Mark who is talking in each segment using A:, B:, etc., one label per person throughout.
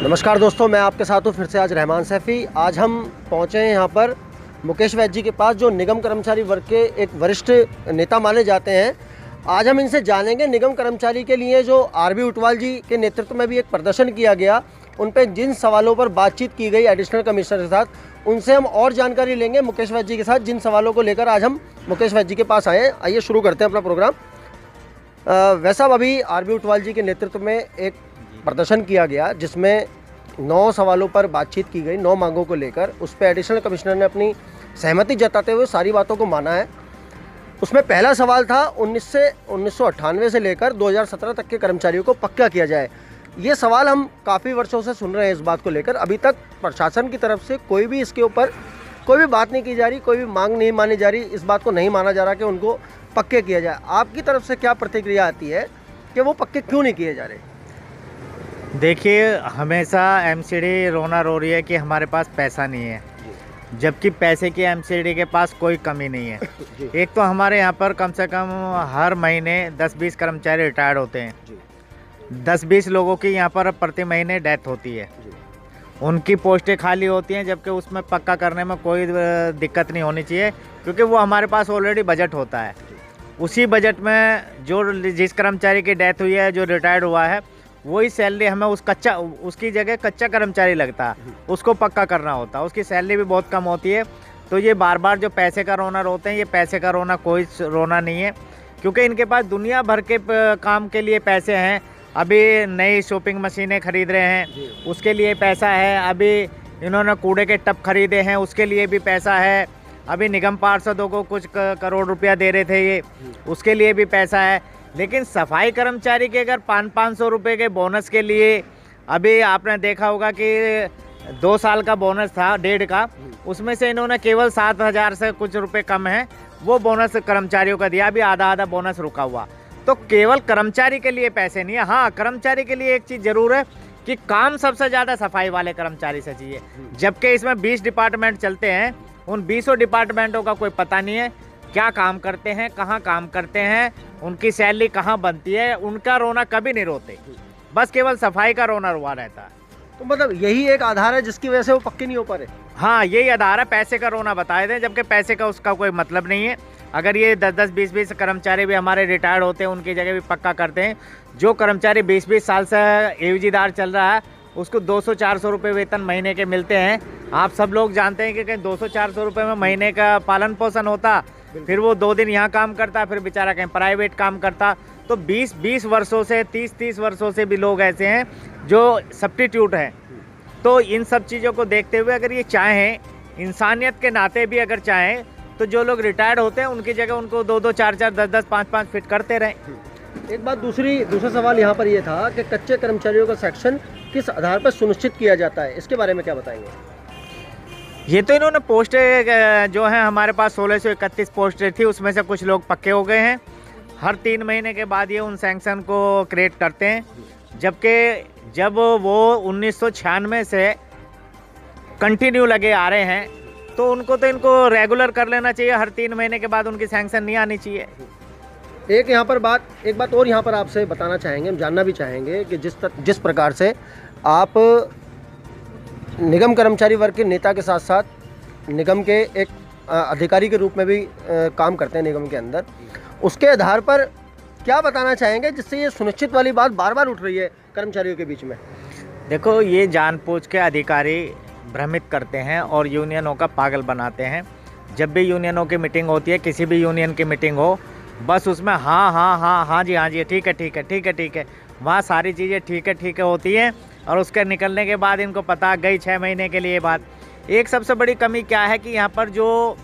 A: नमस्कार दोस्तों, मैं आपके साथ हूँ फिर से आज रहमान सैफ़ी। आज हम पहुँचे हैं यहाँ पर मुकेश वैद्य जी के पास, जो निगम कर्मचारी वर्ग के एक वरिष्ठ नेता माने जाते हैं। आज हम इनसे जानेंगे निगम कर्मचारी के लिए जो आरबी ऊटवाल जी के नेतृत्व में भी एक प्रदर्शन किया गया, उन पर जिन सवालों पर बातचीत की गई एडिशनल कमिश्नर के साथ, उनसे हम और जानकारी लेंगे मुकेश वैद्य जी के साथ, जिन सवालों को लेकर आज हम मुकेश वैद्य जी के पास आए हैं। आइए शुरू करते हैं अपना प्रोग्राम। वैसा अभी आरबी ऊटवाल जी के नेतृत्व में एक प्रदर्शन किया गया जिसमें 9 सवालों पर बातचीत की गई, 9 मांगों को लेकर। उस पर एडिशनल कमिश्नर ने अपनी सहमति जताते हुए सारी बातों को माना है। उसमें पहला सवाल था 1998 से लेकर 2017 तक के कर्मचारियों को पक्का किया जाए। ये सवाल हम काफ़ी वर्षों से सुन रहे हैं इस बात को लेकर। अभी तक प्रशासन की तरफ से कोई भी इसके ऊपर कोई भी बात नहीं की जा रही, कोई भी मांग नहीं मानी जा रही, इस बात को नहीं माना जा रहा कि उनको पक्के किया जाए। आपकी तरफ से क्या प्रतिक्रिया आती है कि वो पक्के क्यों नहीं किए जा रहे?
B: देखिए, हमेशा एमसीडी रोना रो रही है कि हमारे पास पैसा नहीं है, जबकि पैसे की एमसीडी के पास कोई कमी नहीं है। एक तो हमारे यहाँ पर कम से कम हर महीने 10-20 कर्मचारी रिटायर्ड होते हैं। 10-20 लोगों की यहाँ पर प्रति महीने डेथ होती है, उनकी पोस्टें खाली होती हैं, जबकि उसमें पक्का करने में कोई दिक्कत नहीं होनी चाहिए, क्योंकि वो हमारे पास ऑलरेडी बजट होता है। उसी बजट में जो जिस कर्मचारी की डेथ हुई है, जो रिटायर्ड हुआ है, वही सैलरी हमें उसकी जगह कच्चा कर्मचारी लगता है, उसको पक्का करना होता है। उसकी सैलरी भी बहुत कम होती है। तो ये बार बार जो पैसे का रोना रोते हैं, ये पैसे का रोना कोई रोना नहीं है, क्योंकि इनके पास दुनिया भर के काम के लिए पैसे हैं। अभी नई शॉपिंग मशीनें खरीद रहे हैं, उसके लिए पैसा है। अभी इन्होंने कूड़े के टब खरीदे हैं, उसके लिए भी पैसा है। अभी निगम पार्षदों को कुछ करोड़ रुपया दे रहे थे, ये उसके लिए भी पैसा है। लेकिन सफाई कर्मचारी के अगर 500-500 रुपये के बोनस के लिए, अभी आपने देखा होगा कि 2 साल का बोनस था, 1.5 का, उसमें से इन्होंने केवल 7,000 से कुछ रुपए कम है वो बोनस कर्मचारियों का दिया। अभी आधा बोनस रुका हुआ। तो केवल कर्मचारी के लिए पैसे नहीं है। हाँ, कर्मचारी के लिए एक चीज़ ज़रूर है कि काम सबसे ज़्यादा सफाई वाले कर्मचारी से चाहिए, जबकि इसमें 20 डिपार्टमेंट चलते हैं। उन 20 डिपार्टमेंटों का कोई पता नहीं है क्या काम करते हैं, कहाँ काम करते हैं, उनकी सैलरी कहाँ बनती है। उनका रोना कभी नहीं रोते, बस केवल सफाई का रोना रुआ रहता है।
A: तो मतलब यही एक आधार है जिसकी वजह से वो पक्के नहीं हो पा रहे?
B: हाँ, यही आधार है, पैसे का रोना बताए थे, जबकि पैसे का उसका कोई मतलब नहीं है। अगर ये 10-10, 20-20 कर्मचारी भी हमारे रिटायर्ड होते हैं, उनकी जगह भी पक्का करते हैं। जो कर्मचारी 20-20 साल से एवजीदार चल रहा है, उसको 200-400 रुपये वेतन महीने के मिलते हैं। आप सब लोग जानते हैं कि कहीं 200-400 रुपये में महीने का पालन पोषण होता, फिर वो 2 दिन यहाँ काम करता, फिर बेचारा कहीं प्राइवेट काम करता। तो 20-20 वर्षों से, 30-30 वर्षों से भी लोग ऐसे हैं जो सब्स्टिट्यूट हैं। तो इन सब चीज़ों को देखते हुए अगर ये चाहें, इंसानियत के नाते भी अगर चाहें, तो जो लोग रिटायर्ड होते हैं उनकी जगह उनको 2-2, 4-4, 10-10, 5-5 फिट करते रहें।
A: एक बात दूसरा सवाल यहाँ पर ये था कि कच्चे कर्मचारियों का सेक्शन किस आधार पर सुनिश्चित किया जाता है, इसके बारे में क्या बताएंगे?
B: ये तो इन्होंने पोस्टें जो हैं, हमारे पास 1631 पोस्टें थी, उसमें से कुछ लोग पक्के हो गए हैं। हर 3 महीने के बाद ये उन सैंक्शन को क्रिएट करते हैं, जबकि जब वो 1996 से कंटिन्यू लगे आ रहे हैं, तो इनको रेगुलर कर लेना चाहिए। हर 3 महीने के बाद उनकी सैंक्शन नहीं आनी चाहिए।
A: एक बात और यहाँ पर आपसे बताना चाहेंगे, हम जानना भी चाहेंगे कि जिस प्रकार से आप निगम कर्मचारी वर्ग के नेता के साथ साथ निगम के एक अधिकारी के रूप में भी काम करते हैं निगम के अंदर, उसके आधार पर क्या बताना चाहेंगे जिससे ये सुनिश्चित वाली बात बार बार उठ रही है कर्मचारियों के बीच में?
B: देखो, ये जानबूझ के अधिकारी भ्रमित करते हैं और यूनियनों का पागल बनाते हैं। जब भी यूनियनों की मीटिंग होती है, किसी भी यूनियन की मीटिंग हो, बस उसमें हाँ जी, ठीक है, वहाँ सारी चीज़ें ठीक है होती हैं, और उसके निकलने के बाद इनको पता गई 6 महीने के लिए बात। एक सबसे बड़ी कमी क्या है कि यहाँ पर जो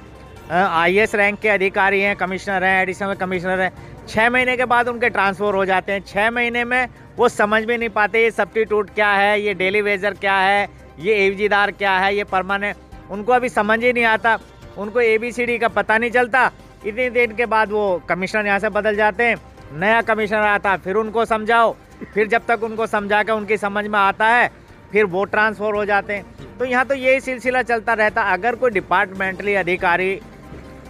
B: IAS रैंक के अधिकारी हैं, कमिश्नर हैं, एडिशनल कमिश्नर हैं, 6 महीने के बाद उनके ट्रांसफ़र हो जाते हैं। 6 महीने में वो समझ भी नहीं पाते ये सब्स्टिट्यूट क्या है, ये डेली वेजर क्या है, ये एवजीदार क्या है, ये परमानेंट, उनको अभी समझ ही नहीं आता। उनको ABCD का पता नहीं चलता। इतनी देर के बाद वो कमिश्नर यहाँ से बदल जाते हैं, नया कमिश्नर आता, फिर उनको समझाओ, फिर जब तक उनको समझा के उनकी समझ में आता है, फिर वो ट्रांसफ़र हो जाते हैं। तो यहाँ तो यही सिलसिला चलता रहता। अगर कोई डिपार्टमेंटली अधिकारी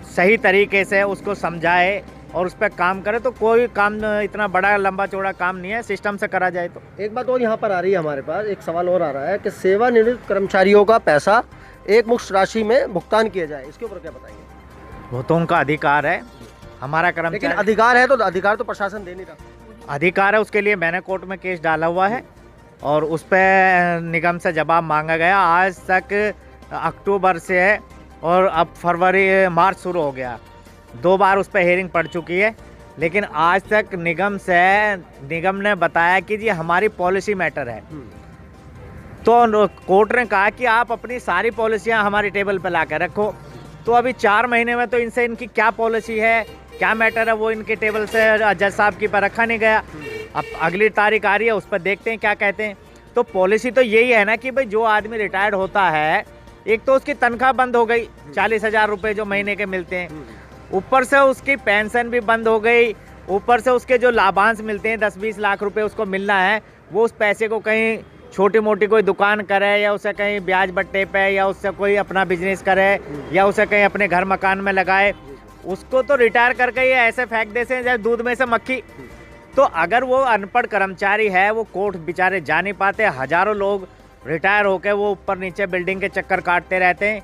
B: सही तरीके से उसको समझाए और उस पर काम करे तो कोई काम इतना बड़ा लंबा चौड़ा काम नहीं है, सिस्टम से करा जाए तो।
A: एक बात और यहाँ पर आ रही है हमारे पास, एक सवाल और आ रहा है कि सेवानिवृत्त कर्मचारियों का पैसा एक मुश्त राशि में भुगतान किया जाए, इसके ऊपर क्या बताएंगे?
B: वो तो उनका अधिकार है, हमारा
A: लेकिन
B: कर्मचारी
A: अधिकार है तो अधिकार तो प्रशासन दे नहीं रहा।
B: अधिकार है, उसके लिए मैंने कोर्ट में केस डाला हुआ है और उस पर निगम से जवाब मांगा गया। आज तक अक्टूबर से है और अब फरवरी मार्च शुरू हो गया, 2 बार उस पर हेयरिंग पड़ चुकी है, लेकिन आज तक निगम ने बताया कि जी हमारी पॉलिसी मैटर है। तो कोर्ट ने कहा कि आप अपनी सारी पॉलिसियां हमारी टेबल पर ला कर रखो। तो अभी 4 महीने में तो इनसे इनकी क्या पॉलिसी है, क्या मैटर है, वो इनके टेबल से जज साहब की पर रखा नहीं गया। अब अगली तारीख आ रही है, उस पर देखते हैं क्या कहते हैं। तो पॉलिसी तो यही है ना कि भाई जो आदमी रिटायर्ड होता है, एक तो उसकी तनख्वाह बंद हो गई, 40,000 रुपये जो महीने के मिलते हैं, ऊपर से उसकी पेंशन भी बंद हो गई, ऊपर से उसके जो लाभांश मिलते हैं 10-20 लाख रुपए उसको मिलना है, वो उस पैसे को कहीं छोटी मोटी कोई दुकान करे या उसे कहीं ब्याज बट्टे पे या उससे कोई अपना बिजनेस करे या उसे कहीं अपने घर मकान में लगाए, उसको तो रिटायर करके ये ऐसे फेंक देते हैं जैसे दूध में से मक्खी। तो अगर वो अनपढ़ कर्मचारी है, वो कोर्ट बेचारे जा नहीं पाते, हजारों लोग रिटायर होकर वो ऊपर नीचे बिल्डिंग के चक्कर काटते रहते हैं,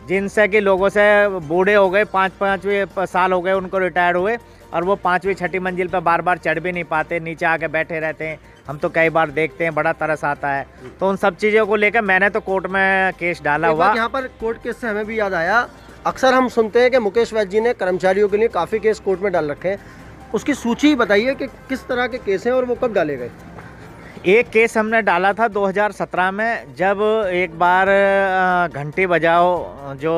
B: जिनसे कि लोगों से बूढ़े हो गए, 5-5 साल हो गए उनको रिटायर हुए और वो 5वीं 6ठी मंजिल पर बार बार चढ़ भी नहीं पाते, नीचे आके बैठे रहते हैं। हम तो कई बार देखते हैं, बड़ा तरस आता है। तो उन सब चीज़ों को लेकर मैंने तो कोर्ट में केस डाला हुआ।
A: यहाँ पर कोर्ट केस से हमें भी याद आया, अक्सर हम सुनते हैं कि मुकेश वैद्य जी ने कर्मचारियों के लिए काफ़ी केस कोर्ट में डाल रखे हैं, उसकी सूची बताइए कि किस तरह के केस हैं और वो कब डाले गए?
B: एक केस हमने डाला था 2017 में, जब एक बार घंटी बजाओ जो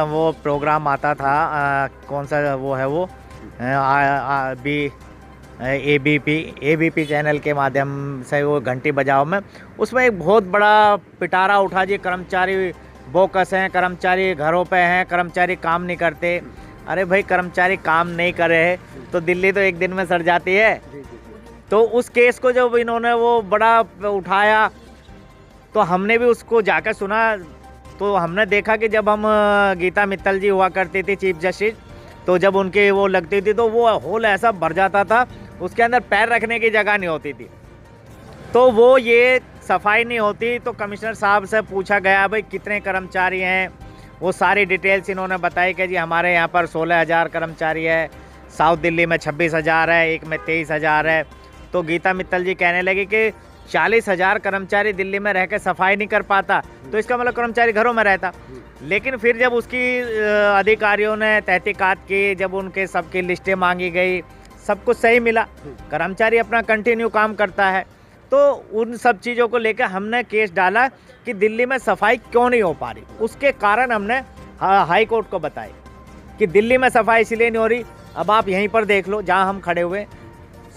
B: वो प्रोग्राम आता था, कौन सा वो है वो एबीपी चैनल के माध्यम से वो घंटी बजाओ में, उसमें एक बहुत बड़ा पिटारा उठा जी, कर्मचारी बोकस हैं, कर्मचारी घरों पे हैं, कर्मचारी काम नहीं करते। अरे भाई कर्मचारी काम नहीं कर रहे तो दिल्ली तो एक दिन में सड़ जाती है। तो उस केस को जब इन्होंने वो बड़ा उठाया तो हमने भी उसको जाकर सुना, तो हमने देखा कि जब हम गीता मित्तल जी हुआ करती थी चीफ जस्टिस, तो जब उनकी वो लगती थी तो वो हॉल ऐसा भर जाता था, उसके अंदर पैर रखने की जगह नहीं होती थी। तो वो ये सफाई नहीं होती, तो कमिश्नर साहब से पूछा गया भाई कितने कर्मचारी हैं, वो सारी डिटेल्स इन्होंने बताई कि जी हमारे यहाँ पर 16,000 कर्मचारी है, साउथ दिल्ली में 26,000 है, एक में 23,000 है। तो गीता मित्तल जी कहने लगी कि 40,000 कर्मचारी दिल्ली में रह के सफाई नहीं कर पाता, तो इसका मतलब कर्मचारी घरों में रहता। लेकिन फिर जब उसकी अधिकारियों ने तहकीकात की, जब उनके सबकी लिस्टें मांगी गई, सब कुछ सही मिला, कर्मचारी अपना कंटिन्यू काम करता है। तो उन सब चीज़ों को लेकर हमने केस डाला कि दिल्ली में सफाई क्यों नहीं हो पा रही। उसके कारण हमने हाई कोर्ट को बताए कि दिल्ली में सफाई इसलिए नहीं हो रही। अब आप यहीं पर देख लो, जहां हम खड़े हुए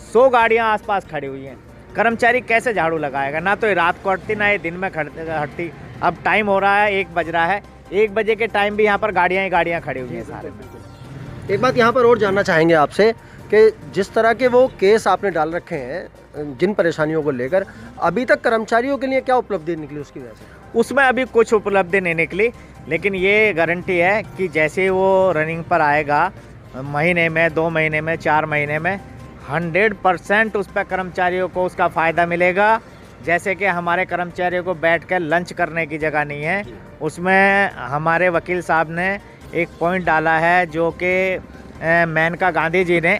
B: 100 गाड़ियां आसपास खड़ी हुई हैं, कर्मचारी कैसे झाड़ू लगाएगा? ना तो ये रात को हटती, ना ये दिन में हटती। अब टाइम हो रहा है, 1 बज रहा है, 1 बजे के टाइम भी यहाँ पर गाड़ियाँ ही गाड़ियाँ खड़ी हुई हैं सारे में।
A: एक बात यहाँ पर और जानना चाहेंगे आपसे कि जिस तरह के वो केस आपने डाल रखे हैं जिन परेशानियों को लेकर, अभी तक कर्मचारियों के लिए क्या उपलब्धि निकली उसकी वजह से?
B: उसमें अभी कुछ उपलब्धि नहीं निकली, लेकिन ये गारंटी है कि जैसे वो रनिंग पर आएगा, महीने में, 2 महीने में, 4 महीने में 100% उस पर कर्मचारियों को उसका फ़ायदा मिलेगा। जैसे कि हमारे कर्मचारियों को बैठ कर लंच करने की जगह नहीं है, उसमें हमारे वकील साहब ने एक पॉइंट डाला है जो कि मेनका गांधी जी ने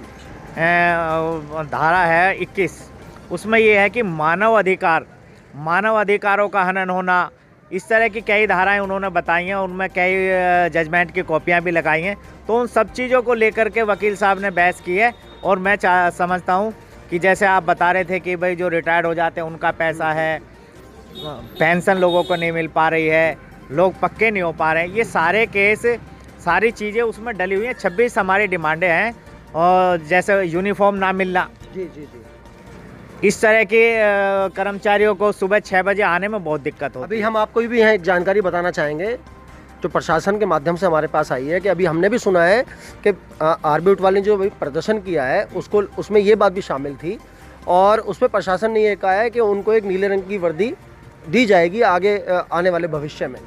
B: धारा है 21, उसमें ये है कि मानव अधिकारों का हनन होना, इस तरह की कई धाराएं उन्होंने बताई हैं, उनमें कई जजमेंट की कॉपियां भी लगाई हैं। तो उन सब चीज़ों को लेकर के वकील साहब ने बहस की है और मैं समझता हूं कि जैसे आप बता रहे थे कि भाई जो रिटायर्ड हो जाते हैं उनका पैसा है, पेंशन लोगों को नहीं मिल पा रही है, लोग पक्के नहीं हो पा रहे हैं, ये सारे केस, सारी चीज़ें उसमें डली हुई हैं। 26 हमारी डिमांडें हैं, और जैसे यूनिफॉर्म ना मिलना,
A: जी,
B: इस तरह के कर्मचारियों को सुबह 6 बजे आने में बहुत दिक्कत होती है।
A: अभी हम आपको भी यहाँ एक जानकारी बताना चाहेंगे जो प्रशासन के माध्यम से हमारे पास आई है कि अभी हमने भी सुना है कि आरबी उटवाल ने जो प्रदर्शन किया है उसमें ये बात भी शामिल थी, और उसमें प्रशासन ने ये कहा है कि उनको एक नीले रंग की वर्दी दी जाएगी आगे आने वाले भविष्य में।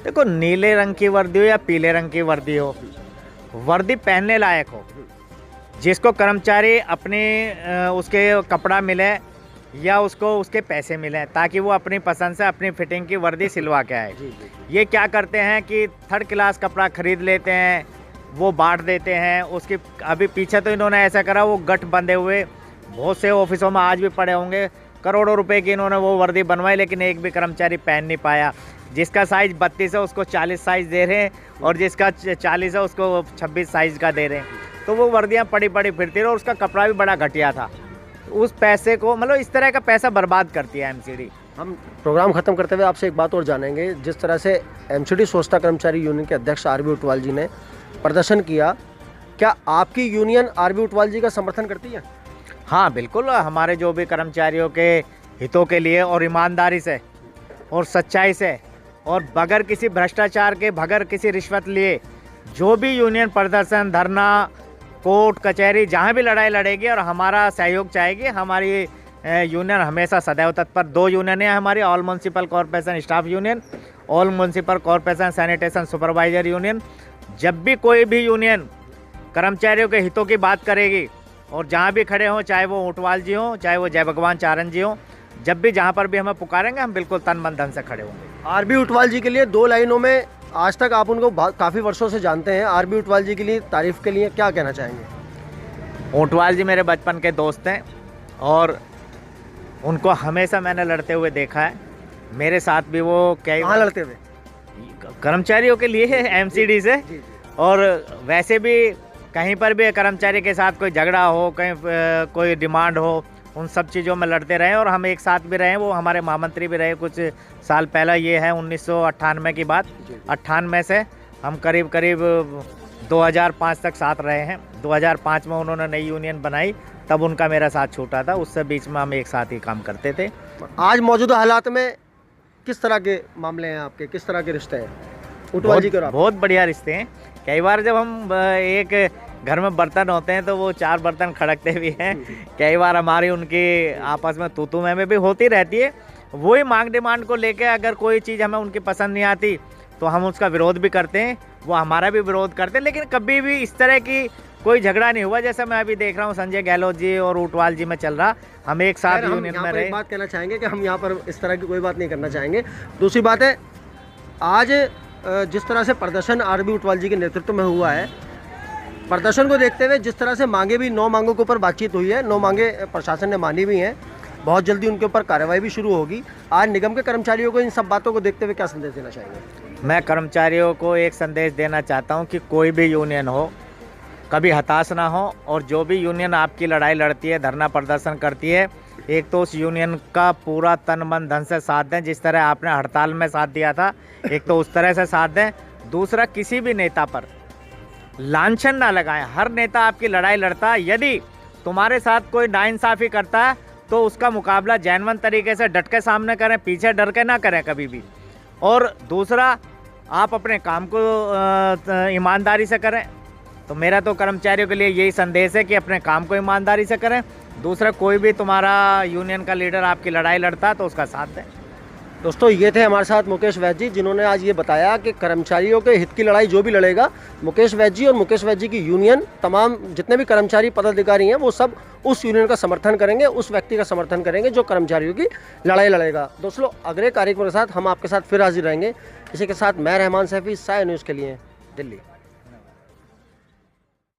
B: देखो, नीले रंग की वर्दी हो या पीले रंग की वर्दी हो, वर्दी पहनने लायक हो, जिसको कर्मचारी अपने उसके कपड़ा मिले या उसको उसके पैसे मिले, ताकि वो अपनी पसंद से अपनी फिटिंग की वर्दी सिलवा के आए। ये क्या करते हैं कि थर्ड क्लास कपड़ा खरीद लेते हैं, वो बांट देते हैं। उसकी अभी पीछे तो इन्होंने ऐसा करा, वो गठ बंधे हुए बहुत से ऑफिसों में आज भी पड़े होंगे, करोड़ों रुपए की इन्होंने वो वर्दी बनवाई, लेकिन एक भी कर्मचारी पहन नहीं पाया। जिसका साइज़ 32 है उसको 40 साइज़ दे रहे हैं, और जिसका 40 है उसको 26 साइज़ का दे रहे हैं। तो वो वर्दियाँ पड़ी पड़ी फिरती रही, और उसका कपड़ा भी बड़ा घटिया था। उस पैसे को मतलब इस तरह का पैसा बर्बाद करती है एमसीडी।
A: हम प्रोग्राम खत्म करते हुए आपसे एक बात और जानेंगे। जिस तरह से एमसीडी स्वच्छता कर्मचारी यूनियन के अध्यक्ष आरबी उटवाल जी ने प्रदर्शन किया, क्या आपकी यूनियन आरबी उटवाल जी का समर्थन करती है?
B: हाँ बिल्कुल, हमारे जो भी कर्मचारियों के हितों के लिए और ईमानदारी से और सच्चाई से और बगैर किसी भ्रष्टाचार के, बगैर किसी रिश्वत लिए जो भी यूनियन प्रदर्शन, धरना, कोर्ट कचहरी, जहाँ भी लड़ाई लड़ेगी और हमारा सहयोग चाहेगी, हमारी यूनियन हमेशा सदैव तत्पर। 2 यूनियन है हमारी, all municipal corporation staff union, all municipal corporation sanitation supervisor union. जब भी कोई भी यूनियन कर्मचारियों के हितों की बात करेगी, और जहाँ भी खड़े हों, चाहे वो उटवाल जी हों, चाहे वो जय भगवान चारण जी हों, जब भी जहाँ पर भी हमें पुकारेंगे, हम बिल्कुल तन मन धन से खड़े होंगे।
A: आरबी उटवाल जी के लिए 2 लाइनों में, आज तक आप उनको काफ़ी वर्षों से जानते हैं, आरबी उटवाल जी के लिए तारीफ़ के लिए क्या कहना चाहेंगे?
B: उटवाल जी मेरे बचपन के दोस्त हैं, और उनको हमेशा मैंने लड़ते हुए देखा है। मेरे साथ भी वो
A: कहाँ लड़ते हुए?
B: कर्मचारियों के लिए है, एमसीडी से। और वैसे भी कहीं पर भी कर्मचारी के साथ कोई झगड़ा हो, कहीं कोई डिमांड हो, उन सब चीज़ों में लड़ते रहे, और हम एक साथ भी रहे। वो हमारे महामंत्री भी रहे कुछ साल पहले, ये है 1998 की बात। 98 से हम करीब करीब 2005 तक साथ रहे हैं। 2005 में उन्होंने नई यूनियन बनाई, तब उनका मेरा साथ छूटा था। उससे बीच में हम एक साथ ही काम करते थे।
A: आज मौजूदा हालात में किस तरह के मामले हैं आपके, किस तरह के रिश्ते हैं उटवाल जी के?
B: बहुत बढ़िया रिश्ते हैं। कई बार जब हम एक घर में बर्तन होते हैं तो वो 4 बर्तन खड़कते भी हैं। कई बार हमारी उनकी आपस में तू में भी होती रहती है। वही मांग डिमांड को लेकर अगर कोई चीज़ हमें उनकी पसंद नहीं आती तो हम उसका विरोध भी करते हैं, वो हमारा भी विरोध करते हैं। लेकिन कभी भी इस तरह की कोई झगड़ा नहीं हुआ जैसा मैं अभी देख रहा हूँ संजय गहलोत जी और उटवाल जी में चल रहा। हम एक साथ यूनियन में रहे।
A: एक बात कहना चाहेंगे कि हम यहाँ पर इस तरह की कोई बात नहीं करना चाहेंगे। दूसरी बात है, आज जिस तरह से प्रदर्शन आरबी उटवाल जी के नेतृत्व में हुआ है, प्रदर्शन को देखते हुए जिस तरह से मांगे भी 9 मांगों के ऊपर बातचीत हुई है, 9 मांगे प्रशासन ने मानी भी हैं, बहुत जल्दी उनके ऊपर कार्रवाई भी शुरू होगी। आज निगम के कर्मचारियों को इन सब बातों को देखते हुए क्या संदेश देना चाहेंगे?
B: मैं कर्मचारियों को एक संदेश देना चाहता हूं कि कोई भी यूनियन हो, कभी हताश ना हो, और जो भी यूनियन आपकी लड़ाई लड़ती है, धरना प्रदर्शन करती है, एक तो उस यूनियन का पूरा तन मन धन से साथ दें। जिस तरह आपने हड़ताल में साथ दिया था, एक तो उस तरह से साथ दें। दूसरा, किसी भी नेता पर लांछन ना लगाएं। हर नेता आपकी लड़ाई लड़ता है। यदि तुम्हारे साथ कोई नाइंसाफ़ी करता है तो उसका मुकाबला जेन्युइन तरीके से डट के सामने करें, पीछे डर के ना करें कभी भी। और दूसरा, आप अपने काम को ईमानदारी से करें। तो मेरा तो कर्मचारियों के लिए यही संदेश है कि अपने काम को ईमानदारी से करें। दूसरा, कोई भी तुम्हारा यूनियन का लीडर आपकी लड़ाई लड़ता है तो उसका साथ दें।
A: दोस्तों, ये थे हमारे साथ मुकेश वैद्य जी, जिन्होंने आज ये बताया कि कर्मचारियों के हित की लड़ाई जो भी लड़ेगा, मुकेश वैद्य जी और मुकेश वैद्य जी की यूनियन, तमाम जितने भी कर्मचारी पदाधिकारी हैं, वो सब उस यूनियन का समर्थन करेंगे, उस व्यक्ति का समर्थन करेंगे जो कर्मचारियों की लड़ाई लड़ेगा। दोस्तों, अगले कार्यक्रम के साथ हम आपके साथ फिर हाजिर रहेंगे। इसी के साथ मैं रहमान सैफी, साया न्यूज़ के लिए, दिल्ली।